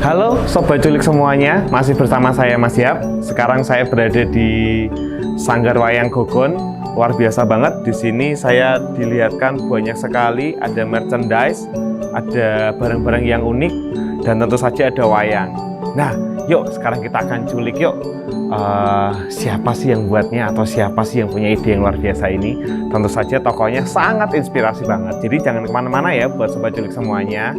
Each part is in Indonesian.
Halo Sobat Culik semuanya, masih bersama saya Mas Yap. Sekarang saya berada di Sanggar Wayang Gogon. Luar biasa banget, di sini saya dilihatkan banyak sekali, ada merchandise, ada barang-barang yang unik, dan tentu saja ada wayang. Nah, yuk sekarang kita akan culik yuk. Siapa sih yang buatnya atau siapa sih yang punya ide yang luar biasa ini? Tentu saja tokohnya sangat inspirasi banget. Jadi jangan kemana-mana ya buat Sobat Culik semuanya.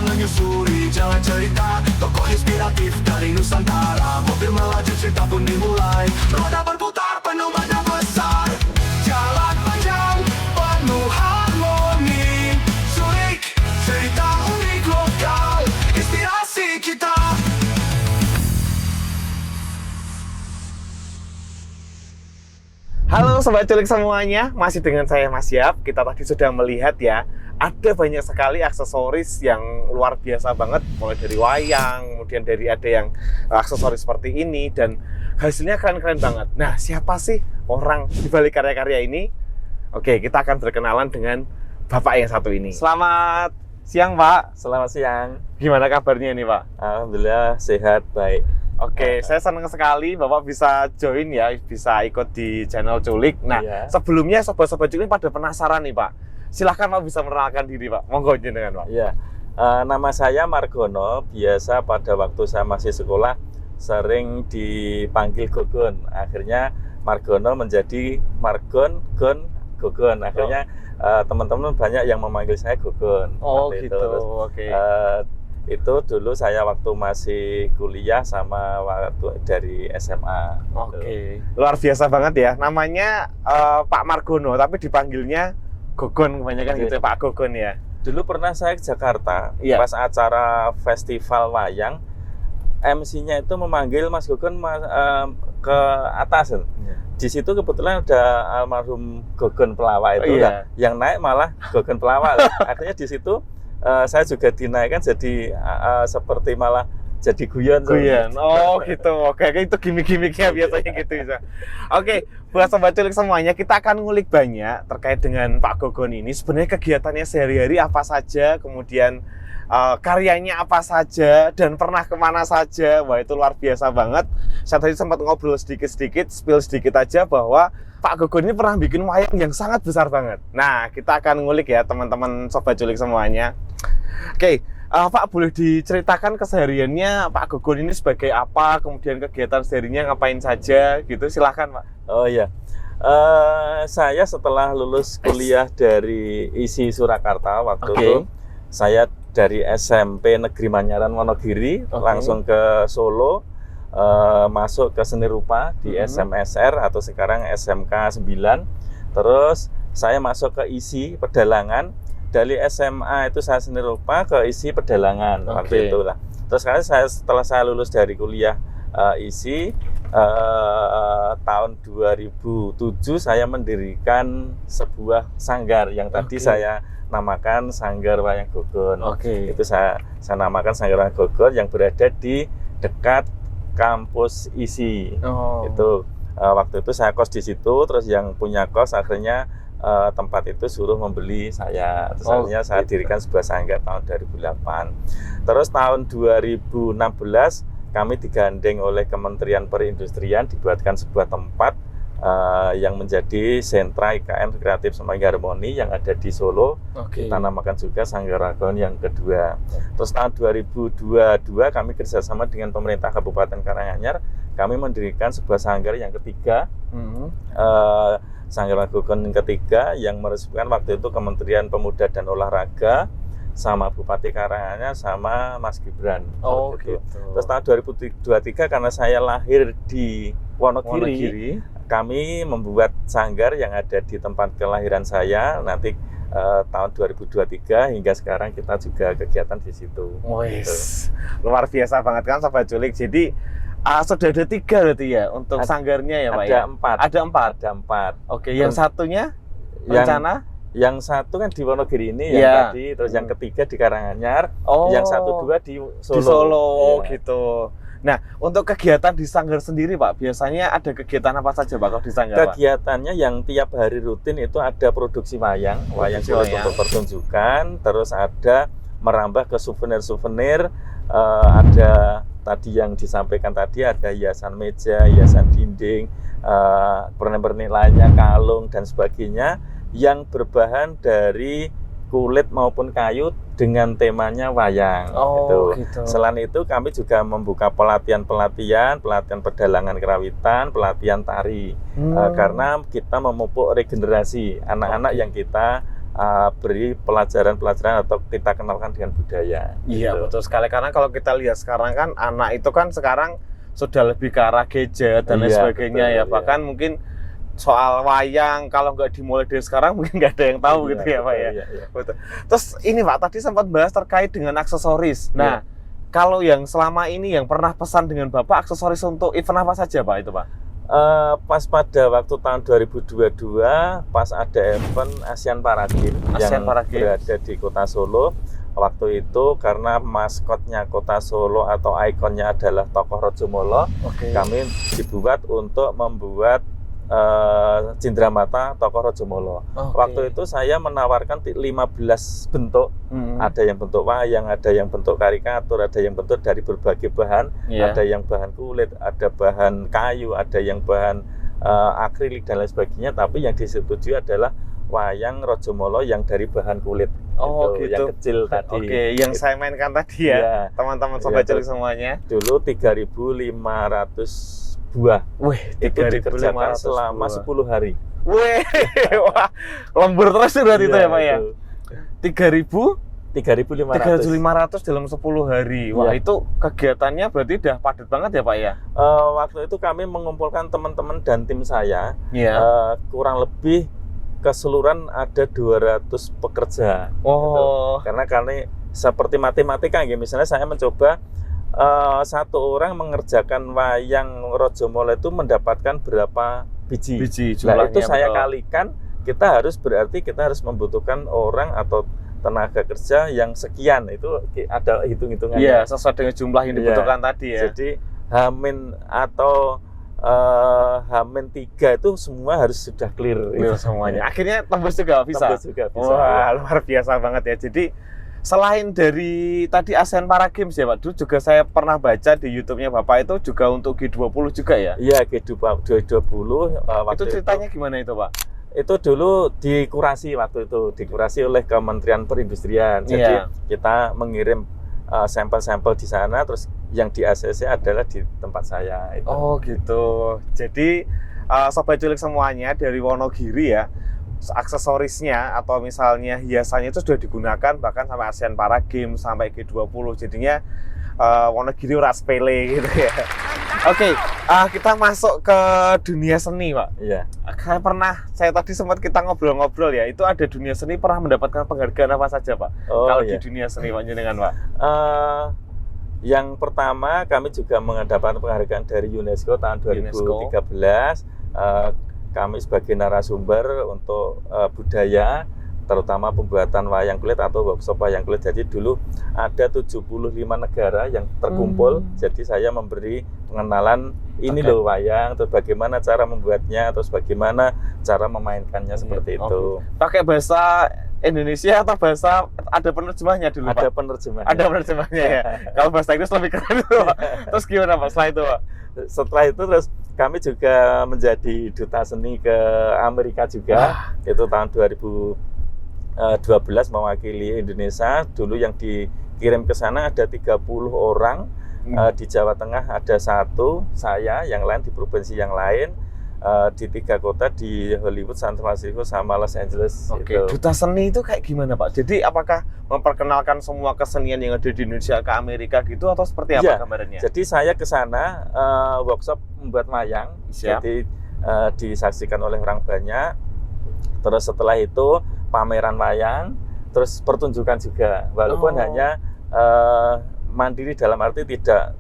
Menyusuri jalan cerita, tokoh inspiratif dari Nusantara. Mobil melaju, cerita pun dimulai, roda berputar penuh badan besar. Jalan panjang penuh harmoni, sulik cerita unik lokal, inspirasi kita. Halo Sobat Culik semuanya, masih dengan saya Mas Yap. Kita tadi sudah melihat ya, ada banyak sekali aksesoris yang luar biasa banget, mulai dari wayang, kemudian dari ada yang aksesoris seperti ini, dan hasilnya keren-keren banget. Nah, siapa sih orang di balik karya-karya ini? Oke, kita akan berkenalan dengan Bapak yang satu ini. Selamat siang Pak. Selamat siang. Gimana kabarnya nih Pak? Alhamdulillah sehat, baik. Oke, saya senang sekali Bapak bisa join ya, bisa ikut di channel Culik. Nah, Iya. sebelumnya Sobat-Sobat Culik pada penasaran nih Pak. Silahkan Pak bisa mengenalkan diri Pak. Monggo jenengan Pak. Ya, nama saya Margono. Biasa pada waktu saya masih sekolah sering dipanggil Gogon. Akhirnya Margono menjadi Margon, Gon, Gogon. Akhirnya teman-teman banyak yang memanggil saya Gogon. Oh Seperti gitu, itu. Terus, oke. itu dulu saya waktu masih kuliah sama waktu dari SMA. Oke, luar biasa banget ya. Namanya Pak Margono, tapi dipanggilnya Gogon kebanyakan Oke. gitu ya, Pak Gogon ya. Dulu pernah saya ke Jakarta, Iya. pas acara festival wayang, MC-nya itu memanggil Mas Gogon ke atas. Di situ kebetulan ada almarhum Gogon Pelawak itu, Iya. lah. Yang naik malah Gogon Pelawak. Artinya di situ saya juga dinaikkan jadi seperti malah jadi guyon. Guyon. Oh gitu. Oke, itu gimmick-gimmicknya biasanya gitu bisa. Oke, buat Sobat Culik semuanya, kita akan ngulik banyak terkait dengan Pak Gogon ini. Sebenarnya kegiatannya sehari-hari apa saja, kemudian karyanya apa saja, dan pernah kemana saja. Wah, itu luar biasa banget. Saya tadi sempat ngobrol sedikit-sedikit, spill sedikit aja bahwa Pak Gogon ini pernah bikin wayang yang sangat besar banget. Nah, kita akan ngulik ya teman-teman Sobat Culik semuanya. Oke, Pak boleh diceritakan kesehariannya Pak Gogon ini sebagai apa, kemudian kegiatan seharinya ngapain saja gitu, silahkan Pak. Oh iya, saya setelah lulus kuliah dari ISI Surakarta waktu Oke. itu, saya dari SMP Negeri Manyaran Wonogiri Oke. langsung ke Solo, masuk ke seni rupa di SMSR atau sekarang SMK 9. Terus saya masuk ke ISI Pedalangan. Dari SMA itu saya seni rupa ke ISI Pedalangan waktu Oke. itu lah. Terus setelah saya lulus dari kuliah ISI tahun 2007 saya mendirikan sebuah sanggar yang tadi Oke. saya namakan Sanggar Wayang Gogon. Oke. Itu saya namakan Sanggar Wayang Gogon yang berada di dekat kampus ISI. Oh. Itu waktu itu saya kos di situ, terus yang punya kos akhirnya tempat itu suruh membeli saya. Terus akhirnya saya gitu. dirikan sebuah sanggar tahun 2008. Terus tahun 2016 kami digandeng oleh Kementerian Perindustrian, dibuatkan sebuah tempat yang menjadi sentra IKM Kreatif Semanggi Harmoni yang ada di Solo. Oke. Kita namakan juga Sanggar Gogon yang kedua. Terus tahun 2022 kami kerjasama dengan pemerintah Kabupaten Karanganyar, kami mendirikan sebuah sanggar yang ketiga. Hmm. Sanggar Gogon yang ketiga yang meresmikan waktu itu Kementerian Pemuda dan Olahraga sama Bupati Karanganyar sama Mas Gibran. Oh Seperti itu. gitu. Terus tahun 2023 karena saya lahir di Wonogiri, kami membuat sanggar yang ada di tempat kelahiran saya. Nanti tahun 2023 hingga sekarang kita juga kegiatan di situ. Wes, luar biasa banget kan Sobat Culik. Jadi sudah ada 3 berarti ya untuk sanggarnya ya Pak Ada ya? 4. Ada 4. Ada 4. Oke, yang satunya Yang rencana? Yang satu kan di Wonogiri ini Iya. yang tadi, terus yang ketiga di Karanganyar, Oh, yang satu dua di Solo. di Solo Iya. gitu. Nah, untuk kegiatan di Sanggar sendiri Pak, biasanya ada kegiatan apa saja Pak kalau di Sanggar Pak? Kegiatannya yang tiap hari rutin itu ada produksi wayang kulit untuk pertunjukan, terus ada merambah ke souvenir-souvenir, ada tadi yang disampaikan tadi, ada hiasan meja, hiasan dinding, pernak-pernik lainnya, kalung dan sebagainya yang berbahan dari kulit maupun kayu dengan temanya wayang. Gitu. Selain itu kami juga membuka pelatihan pedalangan kerawitan, pelatihan tari, karena kita memupuk regenerasi anak-anak yang kita beri pelajaran atau kita kenalkan dengan budaya. Iya gitu. Betul sekali, karena kalau kita lihat sekarang kan anak itu kan sekarang sudah lebih ke arah gadget dan lain sebagainya ya, bahkan mungkin soal wayang kalau nggak dimulai dari sekarang mungkin nggak ada yang tahu gitu ya Pak ya. Betul. Terus ini Pak tadi sempat bahas terkait dengan aksesoris. Nah, kalau yang selama ini yang pernah pesan dengan Bapak aksesoris untuk event apa saja Pak itu Pak? Pas pada waktu tahun 2022 pas ada event Asian Para Games yang berada di Kota Solo. Waktu itu karena maskotnya Kota Solo atau ikonnya adalah tokoh Rajamala, kami dibuat untuk membuat cindramata tokoh Rajamala. Waktu itu saya menawarkan 15 bentuk, ada yang bentuk wayang, ada yang bentuk karikatur, ada yang bentuk dari berbagai bahan, ada yang bahan kulit, ada bahan kayu, ada yang bahan akrilik dan lain sebagainya. Tapi yang disetujui adalah wayang Rajamala yang dari bahan kulit. Gitu. Yang kecil tadi. Yang saya mainkan tadi ya, teman-teman sobat cilik semuanya. Dulu 3.500 buah. Wih, itu dikerjakan selama 10 hari. Wih, wah, lembur terus berarti itu ya Pak ya. 3.500 dalam 10 hari. Wah, itu kegiatannya berarti udah padat banget ya Pak ya. Waktu itu kami mengumpulkan teman-teman dan tim saya. Kurang lebih keseluruhan ada 200 pekerja. Gitu. Karena seperti matematika, misalnya saya mencoba satu orang mengerjakan wayang Rajamala itu mendapatkan berapa biji. Nah, itu saya kalikan, kita harus membutuhkan orang atau tenaga kerja yang sekian, itu ada hitung-hitungannya. Iya, sesuai dengan jumlah yang dibutuhkan tadi ya. Jadi H- atau H-3 itu semua harus sudah clear semuanya. Akhirnya tembus juga bisa. Wah, luar biasa banget ya. Jadi selain dari tadi Asian Para Games ya Pak, dulu juga saya pernah baca di YouTube-nya Bapak itu juga untuk G20 juga ya? Iya, G20. Itu ceritanya gimana itu Pak? Itu dulu dikurasi oleh Kementerian Perindustrian. Jadi kita mengirim sampel-sampel di sana, terus yang di ACC adalah di tempat saya itu. Gitu. Jadi sobat cilik semuanya dari Wonogiri ya, aksesorisnya atau misalnya hiasannya itu sudah digunakan bahkan sampai Asian Para Games, sampai G20. Jadinya Wonogiri ora sepele gitu ya. Kita masuk ke dunia seni Pak. Iya. Saya tadi sempat kita ngobrol-ngobrol ya, itu ada dunia seni pernah mendapatkan penghargaan apa saja Pak? Kalau di dunia seni Pak jenengan Pak? Yang pertama kami juga mendapatkan penghargaan dari UNESCO tahun 2013. Kami sebagai narasumber untuk budaya, terutama pembuatan wayang kulit atau workshop wayang kulit. Jadi dulu ada 75 negara yang terkumpul. Jadi saya memberi pengenalan ini loh wayang, terus bagaimana cara membuatnya, terus bagaimana cara memainkannya seperti itu. Pakai bahasa Indonesia atau bahasa ada penerjemahnya dulu Ada Pak? penerjemahnya. Ada penerjemahnya ya. Kalau bahasa Inggris lebih keren itu Pak. Terus gimana Pak setelah itu Pak? Setelah itu terus kami juga menjadi duta seni ke Amerika juga. Itu tahun 2012 mewakili Indonesia. Dulu yang dikirim ke sana ada 30 orang. Di Jawa Tengah ada 1 saya, yang lain di provinsi yang lain, di 3 kota di Hollywood, San Francisco sama Los Angeles. Duta seni itu kayak gimana Pak? Jadi apakah memperkenalkan semua kesenian yang ada di Indonesia ke Amerika gitu atau seperti apa gambarannya? Jadi saya ke sana workshop membuat wayang. Jadi disaksikan oleh orang banyak. Terus setelah itu pameran wayang, terus pertunjukan juga. Walaupun hanya mandiri dalam arti tidak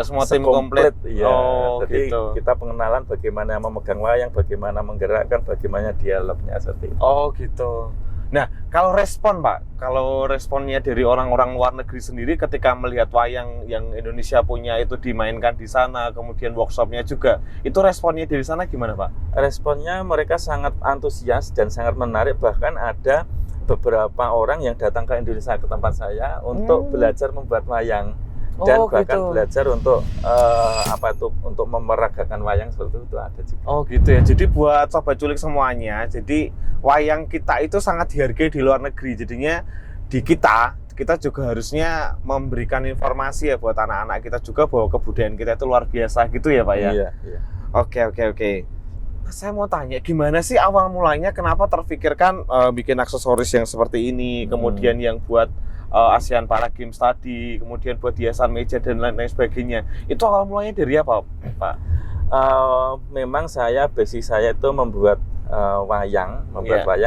semua tim komplit. Jadi kita pengenalan bagaimana memegang wayang, bagaimana menggerakkan, bagaimana dialognya seperti itu. Gitu. Nah, kalau respon Pak, kalau responnya dari orang-orang luar negeri sendiri ketika melihat wayang yang Indonesia punya itu dimainkan di sana, kemudian workshopnya juga, itu responnya dari sana gimana Pak? Responnya mereka sangat antusias dan sangat menarik, bahkan ada beberapa orang yang datang ke Indonesia ke tempat saya untuk belajar membuat wayang dan bahkan belajar untuk untuk memeragakan wayang seperti itu ada juga. Oh gitu ya. Jadi buat sobat culik semuanya, jadi wayang kita itu sangat dihargai di luar negeri. Jadinya di kita juga harusnya memberikan informasi ya buat anak-anak kita juga bahwa kebudayaan kita itu luar biasa gitu ya Pak ya. Iya, iya. Oke. Saya mau tanya, gimana sih awal mulanya kenapa terfikirkan bikin aksesoris yang seperti ini, kemudian yang buat ASEAN Para Games tadi, kemudian buat hiasan meja dan lain-lain sebagainya. Itu awal mulanya dari apa, Pak? Memang basic saya itu membuat wayang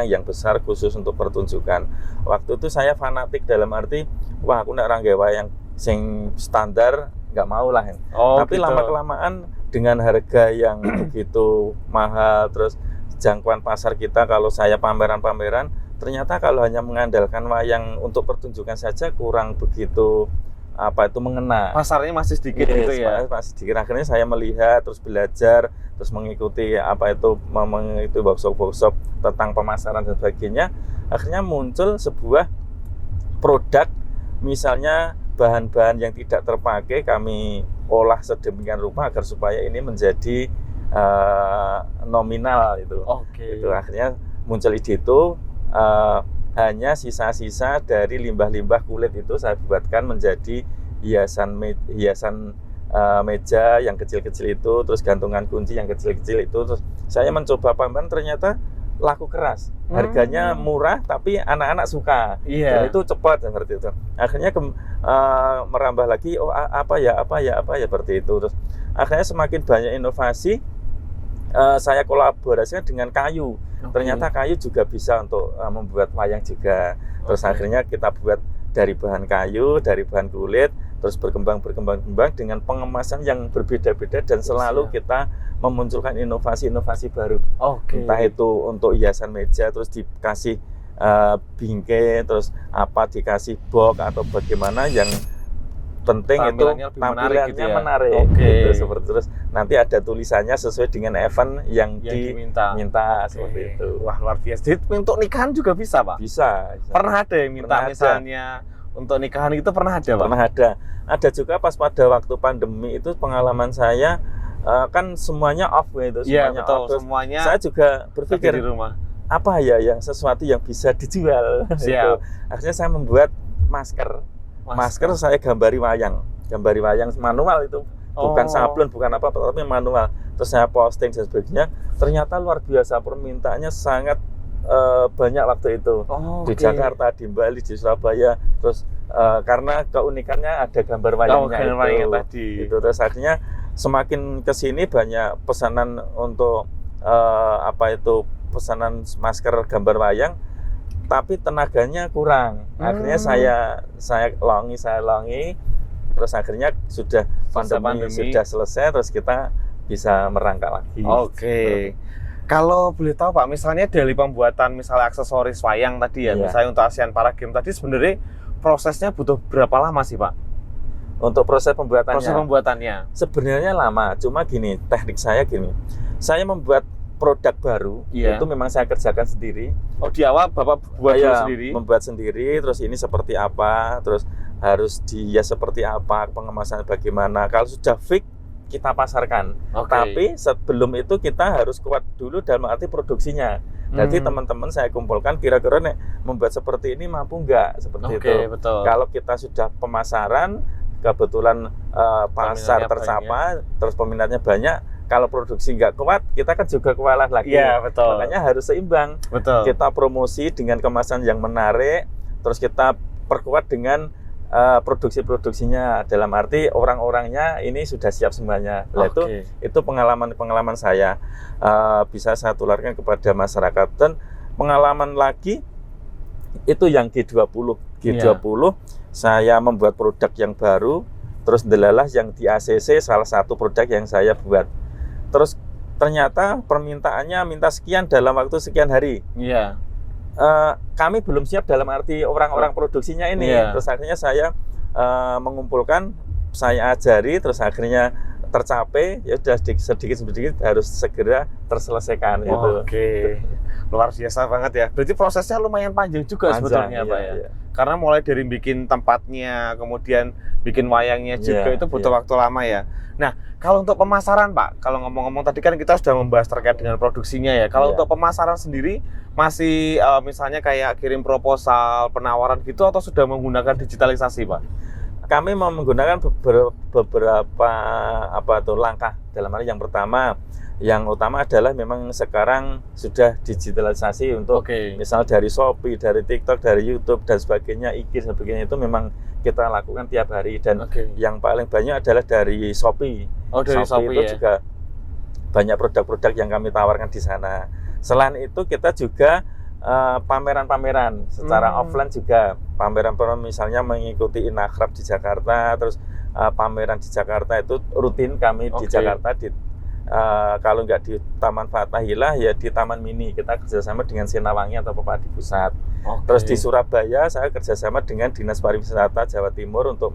yang besar khusus untuk pertunjukan. Waktu itu saya fanatik dalam arti, wah aku nak ranggai wayang sing standar nggak mau lah. Tapi gitu. Lama-kelamaan dengan harga yang begitu mahal, terus jangkauan pasar kita kalau saya pameran-pameran, ternyata kalau hanya mengandalkan wayang untuk pertunjukan saja kurang begitu mengena. Pasarnya masih sedikit gitu ya. Masih sedikit. Akhirnya saya melihat, terus belajar, terus mengikuti mengikuti workshop tentang pemasaran dan sebagainya. Akhirnya muncul sebuah produk, misalnya bahan-bahan yang tidak terpakai kami olah sedemikian rupa agar supaya ini menjadi nominal itu. Itu akhirnya muncul ide itu. Hanya sisa-sisa dari limbah-limbah kulit itu saya buatkan menjadi hiasan meja yang kecil-kecil itu, terus gantungan kunci yang kecil-kecil itu. Terus saya mencoba pameran, ternyata laku keras, harganya murah tapi anak-anak suka. Dan itu cepat seperti itu. Akhirnya merambah lagi, apa ya seperti itu. Terus akhirnya semakin banyak inovasi. Saya kolaborasikan dengan kayu. Ternyata kayu juga bisa untuk membuat wayang juga. Terus akhirnya kita buat dari bahan kayu, dari bahan kulit, terus berkembang dengan pengemasan yang berbeda-beda dan selalu kita memunculkan inovasi-inovasi baru. Entah itu untuk hiasan meja, terus dikasih bingkai, terus dikasih box atau bagaimana yang penting tampilannya menarik gitu, seperti terus nanti ada tulisannya sesuai dengan event yang diminta seperti itu. Wah, luar biasa. Jadi untuk nikahan juga bisa Pak? Bisa. Pernah ada yang minta misalnya untuk nikahan itu pernah ada Pak? Pernah ada juga pas pada waktu pandemi itu pengalaman saya kan semuanya off gitu, semuanya off. Semuanya saya juga berpikir di rumah. Apa ya yang sesuatu yang bisa dijual gitu. Akhirnya saya membuat masker saya gambari wayang manual itu, bukan sablon, bukan apa-apa, tapi manual. Terus saya posting dan sebagainya. Ternyata luar biasa permintaannya sangat banyak waktu itu. Di Jakarta, di Bali, di Surabaya. Terus karena keunikannya ada gambar wayangnya tadi. Itu terus akhirnya semakin kesini banyak pesanan untuk pesanan masker gambar wayang. Tapi tenaganya kurang. Akhirnya saya longi, terus akhirnya sudah pandemi sudah selesai, terus kita bisa merangkak lagi. Kalau boleh tahu Pak, misalnya dari pembuatan misalnya aksesoris wayang tadi ya, misalnya untuk ASEAN Para Games tadi sebenarnya prosesnya butuh berapa lama sih Pak? Untuk proses pembuatannya? Proses pembuatannya sebenarnya lama, cuma teknik saya gini. Saya membuat produk baru, itu memang saya kerjakan sendiri. Di awal Bapak buat sendiri? Membuat sendiri, terus ini seperti apa, terus harus dihias seperti apa, pengemasan bagaimana. Kalau sudah fix, kita pasarkan. Tapi sebelum itu kita harus kuat dulu dalam arti produksinya. Jadi teman-teman saya kumpulkan kira-kira membuat seperti ini mampu nggak, seperti itu. Betul. Kalau kita sudah pemasaran, kebetulan pasar tercapai, terus peminatnya banyak. Kalau produksi nggak kuat, kita kan juga kewalahan lagi. Betul. Makanya harus seimbang. Betul. Kita promosi dengan kemasan yang menarik, terus kita perkuat dengan produksinya. Dalam arti orang-orangnya ini sudah siap semuanya. Itu pengalaman saya bisa saya tularkan kepada masyarakat. Dan pengalaman lagi itu yang G20. Saya membuat produk yang baru, terus delalah yang di ACC salah satu produk yang saya buat. Terus ternyata permintaannya minta sekian dalam waktu sekian hari. kami belum siap dalam arti orang-orang produksinya ini. Iya. Terus akhirnya saya mengumpulkan, saya ajari, terus akhirnya tercapai, ya sudah sedikit harus segera terselesaikan itu. Oke, luar biasa banget ya. Berarti prosesnya lumayan panjang juga sebetulnya, Pak ya. Iya. Karena mulai dari bikin tempatnya, kemudian bikin wayangnya juga Iya, itu butuh iya. waktu lama ya. Nah, kalau untuk pemasaran, Pak, kalau ngomong-ngomong tadi kan kita sudah membahas terkait dengan produksinya ya. Kalau Iya. untuk pemasaran sendiri masih misalnya kayak kirim proposal, penawaran gitu atau sudah menggunakan digitalisasi, Pak? Kami mau menggunakan beberapa langkah. Dalam hal yang pertama, yang utama adalah memang sekarang sudah digitalisasi untuk misal dari Shopee, dari TikTok, dari YouTube dan sebagainya, IG dan sebagainya itu memang kita lakukan tiap hari dan yang paling banyak adalah dari Shopee. Dari Shopee itu ya? juga banyak produk-produk yang kami tawarkan di sana. Selain itu kita juga pameran-pameran secara offline juga, pameran-pameran misalnya mengikuti Inakrab di Jakarta, terus pameran di Jakarta itu rutin kami di Jakarta kalau nggak di Taman Fathahillah ya di Taman Mini, kita kerjasama dengan Sinawangi atau Pepadi Pusat. Terus di Surabaya saya kerjasama dengan Dinas Pariwisata Jawa Timur untuk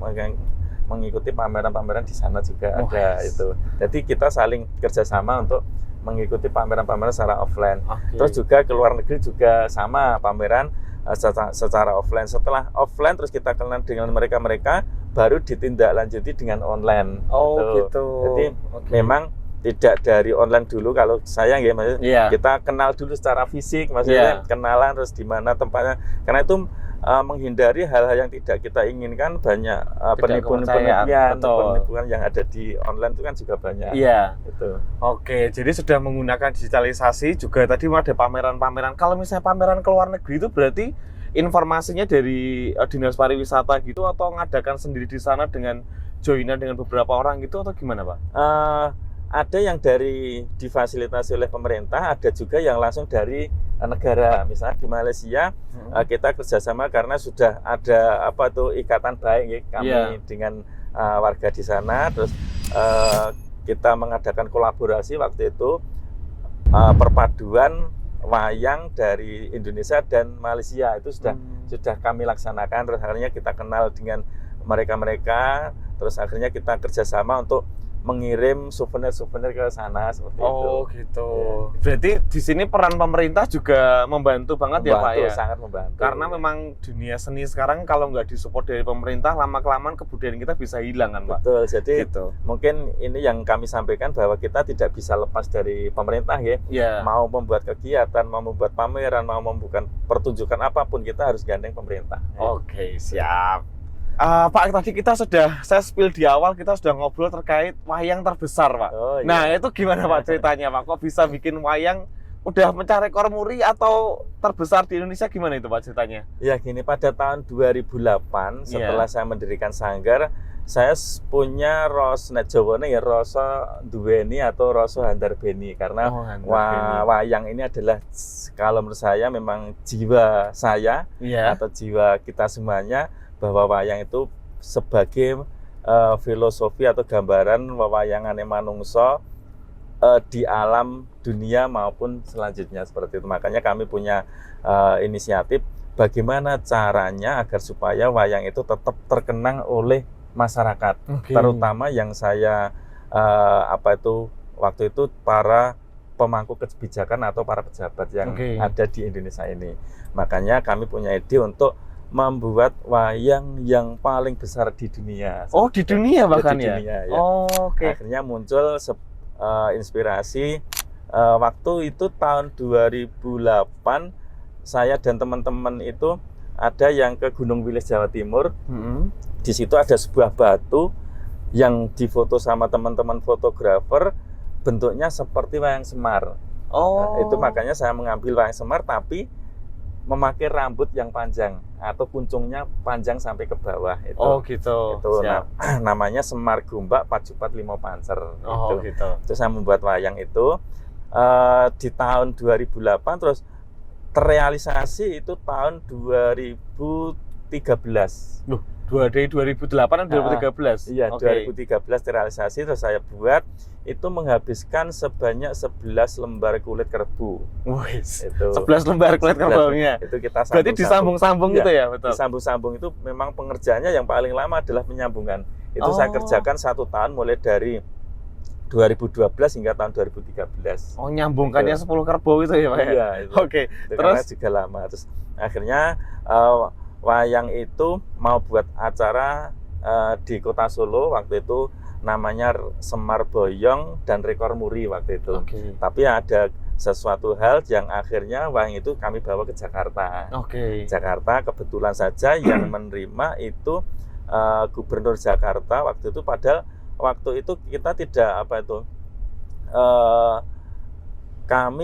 mengikuti pameran-pameran di sana juga ada itu. Jadi kita saling kerjasama untuk mengikuti pameran-pameran secara offline. Terus juga ke luar negeri juga sama pameran secara offline. Setelah offline terus kita kenal dengan mereka baru ditindaklanjuti dengan online. Jadi memang tidak dari online dulu. Kalau saya maksudnya kita kenal dulu secara fisik, maksudnya kenalan terus di mana tempatnya. Karena itu menghindari hal-hal yang tidak kita inginkan, banyak penipuan yang ada di online itu kan juga banyak. Gitu. Jadi sudah menggunakan digitalisasi juga. Tadi ada pameran-pameran. Kalau misalnya pameran ke luar negeri itu berarti informasinya dari Dinas Pariwisata gitu atau ngadakan sendiri di sana dengan joinan dengan beberapa orang gitu atau gimana, Pak? Ada yang difasilitasi oleh pemerintah, ada juga yang langsung dari negara. Misalnya di Malaysia kita kerjasama karena sudah ada ikatan baik ya, kami dengan warga di sana. Terus kita mengadakan kolaborasi waktu itu perpaduan wayang dari Indonesia dan Malaysia itu sudah kami laksanakan. Terus akhirnya kita kenal dengan mereka. Terus akhirnya kita kerjasama untuk mengirim souvenir ke sana seperti itu. Gitu. Berarti di sini peran pemerintah juga membantu banget ya, Pak ya? Sangat membantu. Karena memang dunia seni sekarang kalau nggak disupport dari pemerintah, lama-kelamaan kebudayaan kita bisa hilang kan, Pak? Betul. Jadi mungkin ini yang kami sampaikan bahwa kita tidak bisa lepas dari pemerintah ya. Mau membuat kegiatan, mau membuat pameran, mau membuat pertunjukan apapun kita harus gandeng pemerintah. Siap. Pak, tadi saya spill di awal, kita sudah ngobrol terkait wayang terbesar, Pak. Nah, itu gimana, Pak, ceritanya, Pak? Kok bisa bikin wayang udah mencari rekor muri atau terbesar di Indonesia, gimana itu, Pak, ceritanya? Ya, gini, pada tahun 2008, setelah saya mendirikan Sanggar, saya punya nek Jawane ya rasa duweni atau rasa handarbeni karena wayang ini adalah kalau menurut saya memang jiwa saya atau jiwa kita semuanya, bahwa wayang itu sebagai filosofi atau gambaran wewayangan manungsa di alam dunia maupun selanjutnya seperti itu. Makanya kami punya inisiatif bagaimana caranya agar supaya wayang itu tetap terkenang oleh masyarakat, terutama yang saya waktu itu para pemangku kebijakan atau para pejabat yang ada di Indonesia ini. Makanya kami punya ide untuk membuat wayang yang paling besar di dunia. Di dunia bahkan ya? Akhirnya muncul inspirasi. Waktu itu tahun 2008, saya dan teman-teman itu ada yang ke Gunung Wilis, Jawa Timur. Di situ ada sebuah batu yang difoto sama teman-teman fotografer, bentuknya seperti wayang semar. Itu makanya saya mengambil wayang semar tapi memakai rambut yang panjang atau kuncungnya panjang sampai ke bawah itu. Gitu. Itu namanya Semar Gombak Pacupat Limo Pancer. Gitu. Terus saya membuat wayang itu di tahun 2008, terus terrealisasi itu tahun 2013 2013. Loh, dari 2008 atau 2013? Iya, Oke. 2013 terrealisasi, terus saya buat itu menghabiskan sebanyak 11 lembar kulit kerbau. Wih, Itu 11 lembar kulit 11 kerbaunya. Itu kita Berarti disambung-sambung Iya, gitu ya, betul? disambung-sambung itu memang pengerjaannya yang paling lama adalah penyambungan. Itu saya kerjakan 1 tahun mulai dari 2012 hingga tahun 2013. Oh, nyambungkannya 10 kerbau itu ya, Pak? Iya, itu. Oke, Itu terus? karena juga lama. Terus akhirnya wayang itu mau buat acara di Kota Solo waktu itu, namanya Semar Boyong dan Rekor Muri waktu itu. Oke. Tapi ada sesuatu hal yang akhirnya wayang itu kami bawa ke Jakarta. Oke. Jakarta kebetulan saja yang menerima itu Gubernur Jakarta waktu itu, padahal waktu itu kita tidak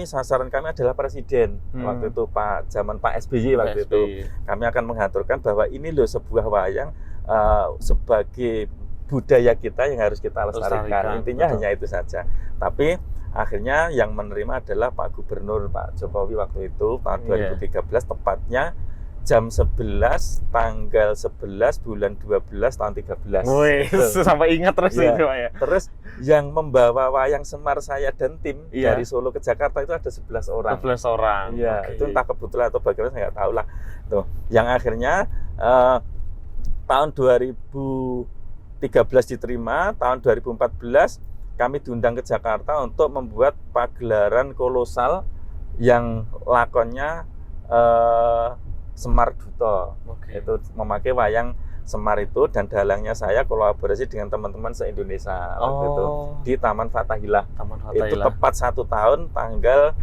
sasaran kami adalah presiden waktu itu, zaman Pak SBY waktu itu. Kami akan mengaturkan bahwa ini loh sebuah wayang sebagai budaya kita yang harus kita lestarikan. Intinya betul. hanya itu saja. Tapi akhirnya yang menerima adalah Pak Gubernur, Pak Jokowi waktu itu tahun 2013, tepatnya jam 11 tanggal 11 bulan 12 tahun 13. Wih, sampai ingat terus Iya. itu, Pak ya. Terus yang membawa wayang Semar saya dan tim Iya. dari Solo ke Jakarta itu ada 11 orang. 12 orang. Iya, Oke. itu entah kebetulan atau bagaimana saya nggak tahu lah. Tuh, yang akhirnya tahun 2013 diterima, tahun 2014 kami diundang ke Jakarta untuk membuat pagelaran kolosal yang lakonnya Semar Duto. Oke. Itu memakai wayang Semar itu, dan dalangnya saya kolaborasi dengan teman-teman se-Indonesia waktu itu di Taman Fathahillah. Taman Itu Fathahillah. tepat 1 tahun tanggal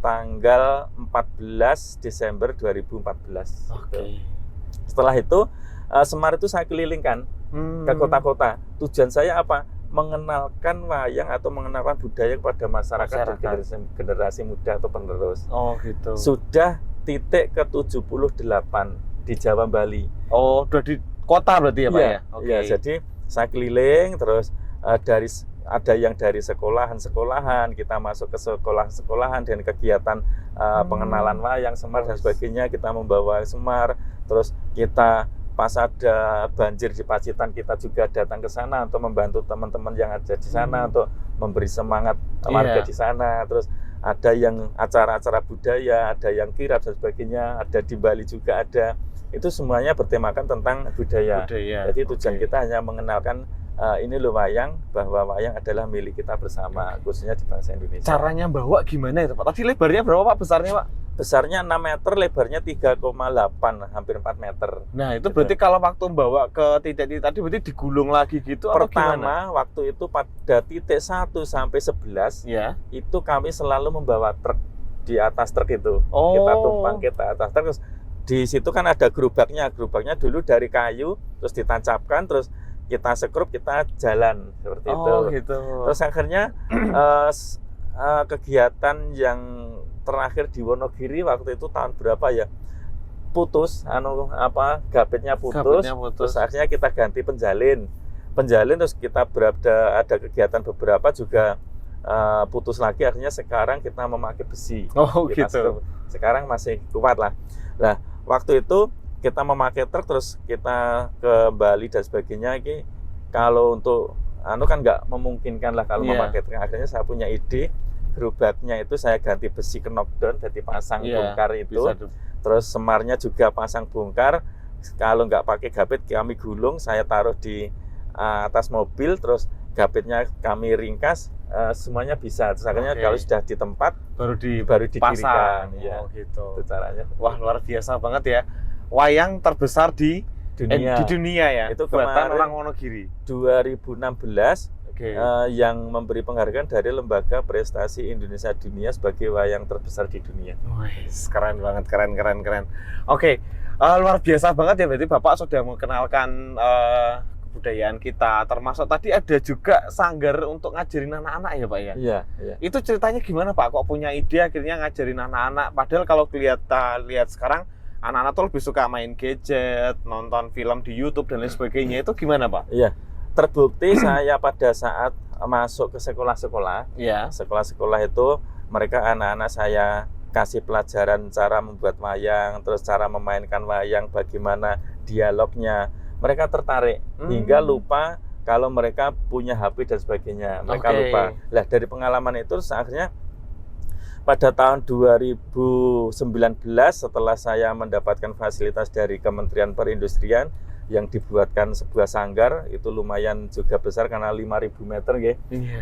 14 Desember 2014. Oke. Setelah itu Semar itu saya kelilingkan ke kota-kota. Tujuan saya apa? Mengenalkan wayang atau mengenalkan budaya kepada masyarakat. Dan generasi muda atau penerus. Oh, gitu. Sudah titik ke-78 di Jawa, Bali. Oh, udah di kota berarti ya, Pak ya? Oke. Iya, jadi saya keliling terus ada yang dari sekolahan-sekolahan, kita masuk ke sekolah-sekolahan dengan kegiatan pengenalan wayang Semar dan sebagainya, kita membawa Semar, terus kita pas ada banjir di Pacitan kita juga datang ke sana untuk membantu teman-teman yang ada di sana untuk memberi semangat warga di sana. Terus ada yang acara-acara budaya, ada yang kirab dan sebagainya, ada di Bali juga ada. Itu semuanya bertemakan tentang budaya. Jadi tujuan kita hanya mengenalkan ini loh wayang, bahwa wayang adalah milik kita bersama, khususnya di bangsa Indonesia. Caranya bawa gimana itu, Pak? Tadi lebarnya berapa, Pak? Besarnya, Pak? Besarnya 6 meter, lebarnya 3,8, hampir 4 meter. Nah, itu berarti kalau waktu bawa ke titik tadi berarti digulung lagi gitu atau gimana? Pertama, waktu itu pada titik 1 sampai 11, Ya. itu kami selalu membawa truk di atas truk itu. Oh. Kita tumpang kita atas truk, terus di situ kan ada gerobaknya. Gerobaknya dulu dari kayu, terus ditancapkan, terus kita sekrup, kita jalan seperti itu. Oh, gitu. Terus akhirnya kegiatan yang terakhir di Wonogiri waktu itu tahun berapa ya? Putus, gapetnya putus. Terus akhirnya kita ganti penjalin, terus kita ada kegiatan beberapa juga putus lagi. Akhirnya sekarang kita memakai besi. Oh, Kita gitu. sekarang masih kuat lah. Nah, waktu itu kita memakai truk, terus kita ke Bali dan sebagainya. Kalau untuk kan nggak memungkinkan lah kalau memakai truk. Akhirnya saya punya ide, gerobaknya itu saya ganti besi ke knockdown, jadi pasang bongkar itu. Terus Semarnya juga pasang bongkar. Kalau nggak pakai gapit kami gulung, saya taruh di atas mobil, terus gapitnya kami ringkas, semuanya bisa. Terus akhirnya kalau sudah di tempat baru didirikan. Oh, gitu. Itu caranya. Wah, luar biasa banget ya. Wayang terbesar di dunia ya. Itu buatan kemarin orang Wonogiri. 2016 Oke. yang memberi penghargaan dari Lembaga Prestasi Indonesia Dunia sebagai wayang terbesar di dunia. Wih, keren banget, keren. Oke, luar biasa banget ya, berarti Bapak sudah mengenalkan kebudayaan kita, termasuk tadi ada juga sanggar untuk ngajarin anak-anak ya, Pak ya? Iya. Itu ceritanya gimana, Pak? Kok punya ide akhirnya ngajarin anak-anak? Padahal kalau lihat sekarang anak-anak tuh lebih suka main gadget, nonton film di YouTube dan lain sebagainya. Itu gimana, Pak? Iya. Terbukti saya pada saat masuk ke sekolah-sekolah. Iya. Sekolah-sekolah itu mereka anak-anak saya kasih pelajaran cara membuat wayang, terus cara memainkan wayang, bagaimana dialognya. Mereka tertarik hingga lupa kalau mereka punya HP dan sebagainya. Mereka lupa. Lah dari pengalaman itu akhirnya pada tahun 2019 setelah saya mendapatkan fasilitas dari Kementerian Perindustrian yang dibuatkan sebuah sanggar, itu lumayan juga besar karena 5.000 meter ya.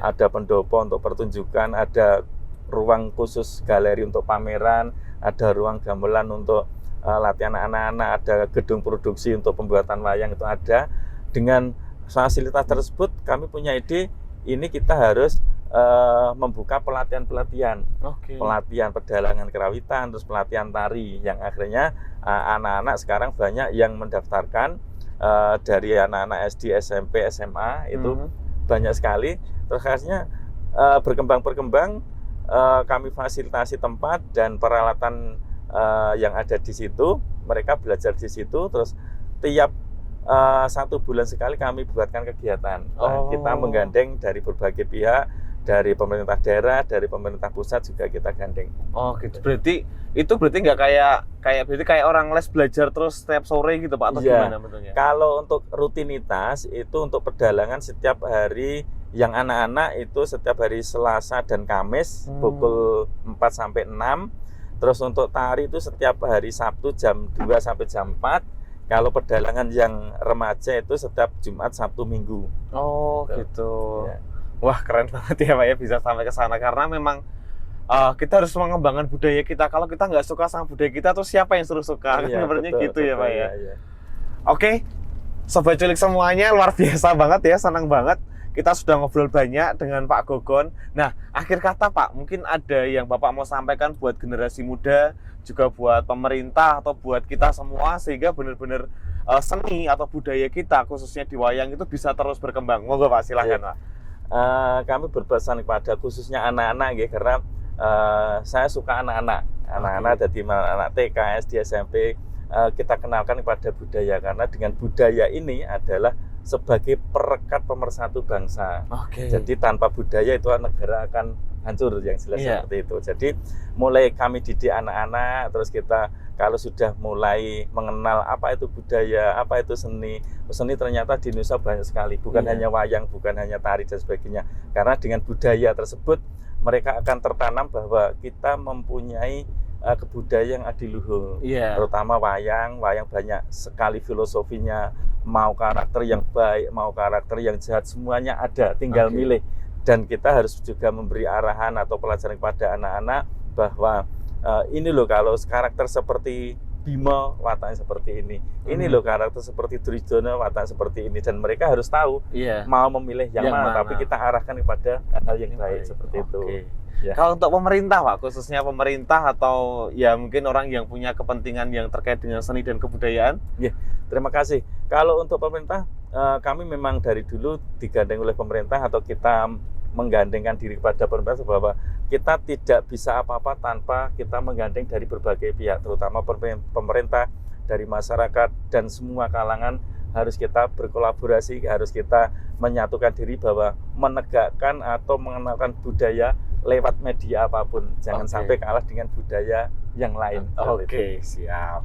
Ada pendopo untuk pertunjukan, ada ruang khusus galeri untuk pameran, ada ruang gamelan untuk latihan anak-anak, ada gedung produksi untuk pembuatan wayang itu ada. Dengan fasilitas tersebut kami punya ide, ini kita harus membuka pelatihan-pelatihan, pelatihan pedalangan kerawitan, terus pelatihan tari, yang akhirnya anak-anak sekarang banyak yang mendaftarkan dari anak-anak SD, SMP, SMA itu banyak sekali. Terus akhirnya berkembang kami fasilitasi tempat dan peralatan yang ada di situ, mereka belajar di situ. Terus tiap 1 bulan sekali kami buatkan kegiatan. Kita menggandeng dari berbagai pihak, dari pemerintah daerah, dari pemerintah pusat juga kita gandeng. Gitu. Berarti nggak kayak orang les belajar terus setiap sore gitu Pak, atau gimana bentuknya? Kalau untuk rutinitas itu untuk pedalangan setiap hari, yang anak-anak itu setiap hari Selasa dan Kamis pukul 4 sampai 6. Terus untuk tari itu setiap hari Sabtu jam 2 sampai jam 4. Kalau pedalangan yang remaja itu setiap Jumat, Sabtu, Minggu. Gitu. Ya. Wah, keren banget ya Pak ya bisa sampai ke sana, karena memang kita harus mengembangkan budaya kita. Kalau kita nggak suka sama budaya kita, terus siapa yang suruh suka? Sebenarnya gitu ya Pak ya. Oke, Sobat Culik semuanya, luar biasa banget ya, senang banget. Kita sudah ngobrol banyak dengan Pak Gogon. Nah, akhir kata Pak, mungkin ada yang Bapak mau sampaikan buat generasi muda, juga buat pemerintah atau buat kita semua, sehingga benar-benar seni atau budaya kita, khususnya di wayang itu bisa terus berkembang. Monggo Pak, silahkan Pak. Kami berpesan kepada khususnya anak-anak ya, karena saya suka anak-anak dari anak TK, SD, SMP. Kita kenalkan kepada budaya, karena dengan budaya ini adalah sebagai perekat pemersatu bangsa. Jadi tanpa budaya itu negara akan hancur, yang jelas seperti itu. Jadi mulai kami didik anak-anak, terus kita kalau sudah mulai mengenal apa itu budaya, apa itu seni. Seni ternyata di Indonesia banyak sekali, bukan hanya wayang, bukan hanya tari dan sebagainya. Karena dengan budaya tersebut mereka akan tertanam bahwa kita mempunyai kebudayaan yang adiluhung, terutama wayang banyak sekali filosofinya, mau karakter yang baik, mau karakter yang jahat, semuanya ada, tinggal milih. Dan kita harus juga memberi arahan atau pelajaran kepada anak-anak bahwa ini loh, kalau karakter seperti Bima wataknya seperti ini loh karakter seperti Duryodhana wataknya seperti ini, dan mereka harus tahu mau memilih yang mana, tapi kita arahkan kepada hal yang baik seperti itu. Kalau untuk pemerintah Pak, khususnya pemerintah atau ya mungkin orang yang punya kepentingan yang terkait dengan seni dan kebudayaan? Terima kasih. Kalau untuk pemerintah, kami memang dari dulu digandeng oleh pemerintah, atau kita menggandengkan diri kepada pemerintah bahwa kita tidak bisa apa-apa tanpa kita menggandeng dari berbagai pihak, terutama pemerintah, dari masyarakat, dan semua kalangan harus kita berkolaborasi, harus kita menyatukan diri bahwa menegakkan atau mengenalkan budaya lewat media apapun, jangan sampai kalah dengan budaya yang lain. Siap.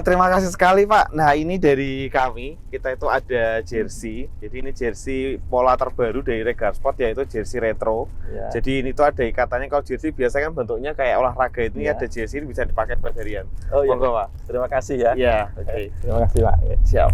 Terima kasih sekali Pak. Nah, ini dari kami, kita itu ada jersey. Jadi ini jersey pola terbaru dari Regarsport, yaitu jersey retro. Jadi ini tuh ada ikatannya. Kalau jersey biasanya kan bentuknya kayak olahraga, itu ada jersey, ini bisa dipakai buat harian. Monggo Pak. Terima kasih ya. Terima kasih Pak. Siap.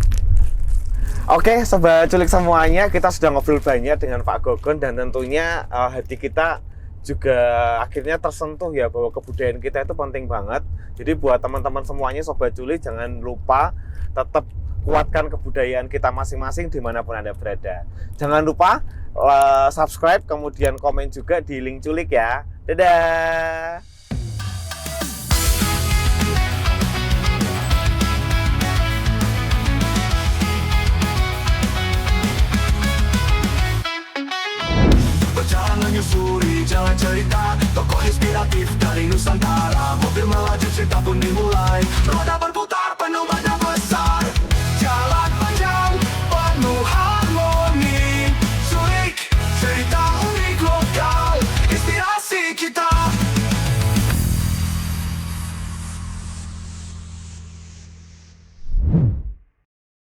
Sobat Culik semuanya, kita sudah ngobrol banyak dengan Pak Gogon, dan tentunya hati kita juga akhirnya tersentuh ya, bahwa kebudayaan kita itu penting banget. Jadi buat teman-teman semuanya, Sobat Culik, jangan lupa tetap kuatkan kebudayaan kita masing-masing dimanapun Anda berada. Jangan lupa subscribe, kemudian komen juga di link Culik ya. Dadah! Berjalan menyusuri jalan cerita, tokoh inspiratif dari Nusantara. Mobil melaju, cerita pun dimulai, roda berputar.